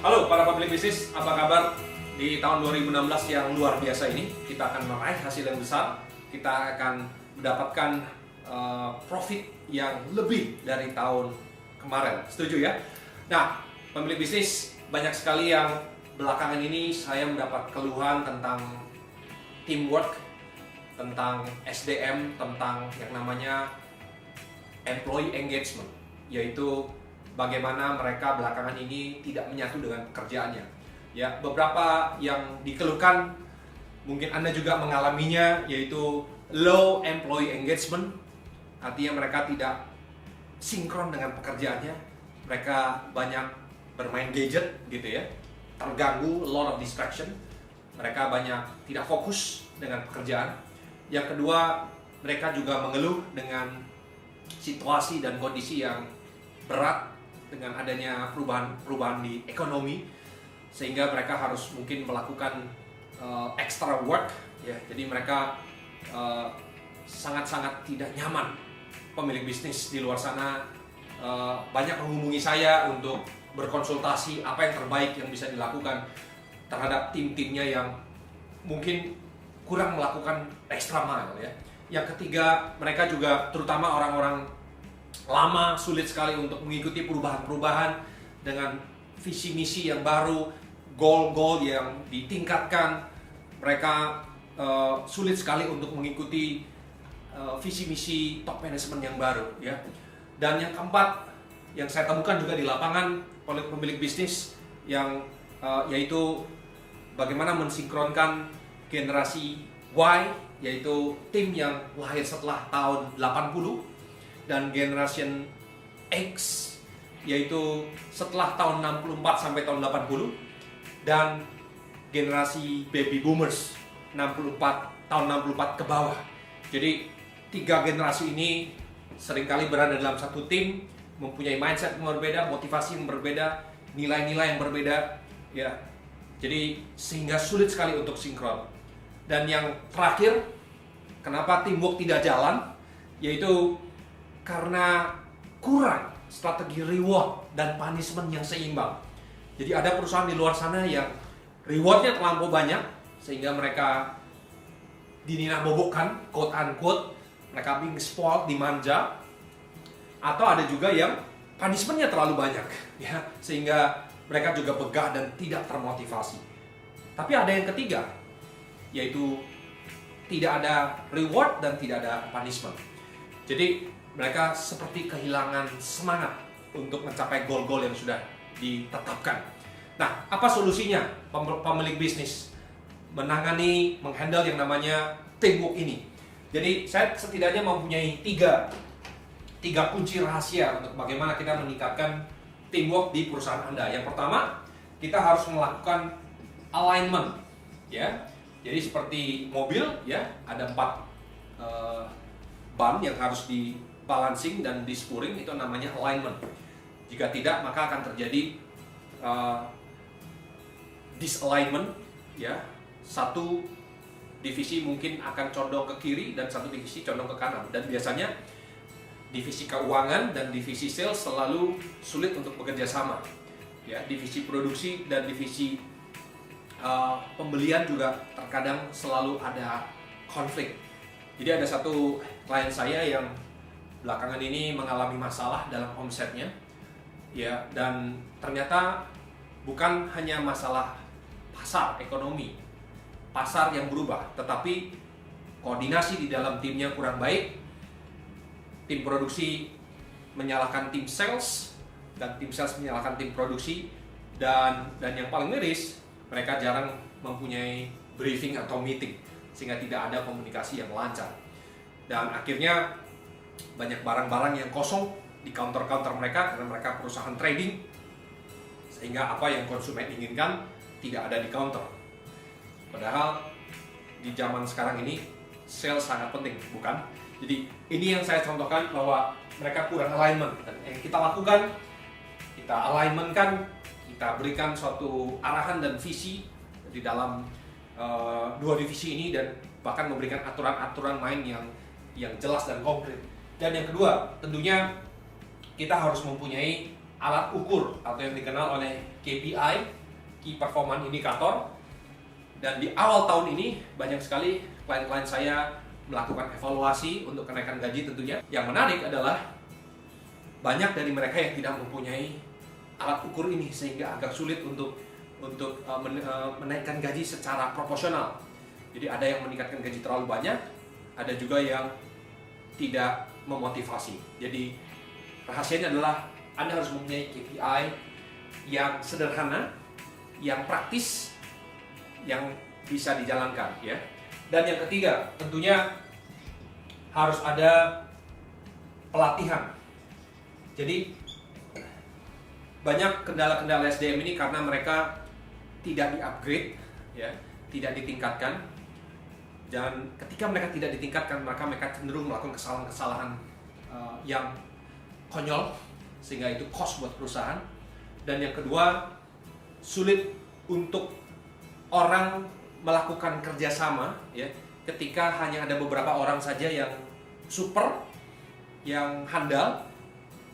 Halo para pemilik bisnis, apa kabar? Di tahun 2016 yang luar biasa ini, kita akan meraih hasil yang besar. Kita akan mendapatkan profit yang lebih dari tahun kemarin. Setuju ya? Nah, pemilik bisnis, banyak sekali yang belakangan ini saya mendapat keluhan tentang teamwork, tentang SDM, tentang yang namanya employee engagement, yaitu bagaimana mereka belakangan ini tidak menyatu dengan pekerjaannya. Ya, beberapa yang dikeluhkan, mungkin Anda juga mengalaminya, yaitu low employee engagement, artinya mereka tidak sinkron dengan pekerjaannya, mereka banyak bermain gadget gitu ya, terganggu, a lot of distraction, mereka banyak tidak fokus dengan pekerjaan. Yang kedua, mereka juga mengeluh dengan situasi dan kondisi yang berat dengan adanya perubahan di ekonomi, sehingga mereka harus mungkin melakukan extra work ya. Jadi mereka sangat-sangat tidak nyaman. Pemilik bisnis di luar sana banyak menghubungi saya untuk berkonsultasi apa yang terbaik yang bisa dilakukan terhadap tim-timnya yang mungkin kurang melakukan extra mile ya. Yang ketiga, mereka juga terutama orang-orang lama sulit sekali untuk mengikuti perubahan-perubahan dengan visi misi yang baru, goal-goal yang ditingkatkan. Mereka sulit sekali untuk mengikuti visi misi top management yang baru ya. Dan yang keempat yang saya temukan juga di lapangan oleh pemilik bisnis yang yaitu bagaimana mensinkronkan generasi Y, yaitu tim yang lahir setelah tahun 80, dan generation X, yaitu setelah tahun 64 sampai tahun 80, dan generasi baby boomers 64 tahun 64 ke bawah. Jadi tiga generasi ini seringkali berada dalam satu tim, mempunyai mindset yang berbeda, motivasi yang berbeda, nilai-nilai yang berbeda ya. Jadi sehingga sulit sekali untuk sinkron. Dan yang terakhir, kenapa teamwork tidak jalan, yaitu karena kurang strategi reward dan punishment yang seimbang. Jadi ada perusahaan di luar sana yang rewardnya terlampau banyak sehingga mereka dininabobokkan, quote unquote, mereka being spoiled, dimanja. Atau ada juga yang punishmentnya terlalu banyak ya, sehingga mereka juga begah dan tidak termotivasi. Tapi ada yang ketiga, yaitu tidak ada reward dan tidak ada punishment. Jadi mereka seperti kehilangan semangat untuk mencapai goal-goal yang sudah ditetapkan. Nah, apa solusinya pemilik bisnis menghandle yang namanya teamwork ini? Jadi saya setidaknya mempunyai tiga kunci rahasia untuk bagaimana kita meningkatkan teamwork di perusahaan Anda. Yang pertama, kita harus melakukan alignment ya. Jadi seperti mobil ya, ada 4 ban yang harus balancing dan dispuring, itu namanya alignment. Jika tidak, maka akan terjadi disalignment ya. Satu divisi mungkin akan condong ke kiri dan satu divisi condong ke kanan. Dan biasanya divisi keuangan dan divisi sales selalu sulit untuk bekerja sama. Ya, divisi produksi dan divisi pembelian juga terkadang selalu ada konflik. Jadi ada satu klien saya yang belakangan ini mengalami masalah dalam omsetnya ya, dan ternyata bukan hanya masalah pasar ekonomi, pasar yang berubah, tetapi koordinasi di dalam timnya kurang baik. Tim produksi menyalahkan tim sales dan tim sales menyalahkan tim produksi, dan yang paling miris, mereka jarang mempunyai briefing atau meeting sehingga tidak ada komunikasi yang lancar. Dan akhirnya banyak barang-barang yang kosong di counter-counter mereka karena mereka perusahaan trading, sehingga apa yang konsumen inginkan tidak ada di counter. Padahal di zaman sekarang ini sales sangat penting, bukan? Jadi ini yang saya contohkan bahwa mereka kurang alignment, dan yang kita lakukan, kita alignmentkan, kita berikan suatu arahan dan visi di dalam dua divisi ini, dan bahkan memberikan aturan-aturan main yang jelas dan konkret. Dan yang kedua, tentunya kita harus mempunyai alat ukur atau yang dikenal oleh KPI, Key Performance Indicator. Dan di awal tahun ini banyak sekali klien-klien saya melakukan evaluasi untuk kenaikan gaji tentunya. Yang menarik adalah banyak dari mereka yang tidak mempunyai alat ukur ini sehingga agak sulit untuk menaikkan gaji secara proporsional. Jadi ada yang meningkatkan gaji terlalu banyak, ada juga yang tidak memotivasi. Jadi rahasianya adalah Anda harus mempunyai KPI yang sederhana, yang praktis, yang bisa dijalankan, ya. Dan yang ketiga, tentunya harus ada pelatihan. Jadi banyak kendala-kendala SDM ini karena mereka tidak di-upgrade, ya, tidak ditingkatkan. Dan ketika mereka tidak ditingkatkan, mereka cenderung melakukan kesalahan-kesalahan yang konyol, sehingga itu cost buat perusahaan. Dan yang kedua, sulit untuk orang melakukan kerjasama, ya, ketika hanya ada beberapa orang saja yang super, yang handal,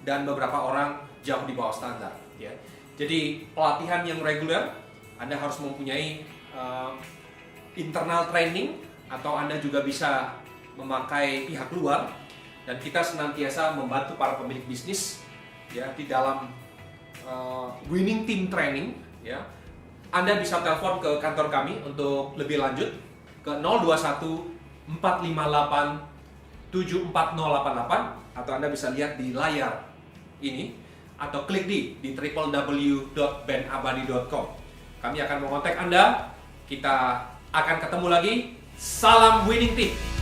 dan beberapa orang jauh di bawah standar, ya. Jadi pelatihan yang reguler, Anda harus mempunyai internal training, atau Anda juga bisa memakai pihak luar. Dan kita senantiasa membantu para pemilik bisnis, ya, di dalam winning team training, ya. Anda bisa telepon ke kantor kami untuk lebih lanjut ke 021 458 74088, atau Anda bisa lihat di layar ini atau klik di www.benabadi.com. Kami akan mengontak Anda. Kita akan ketemu lagi. Salam winning team.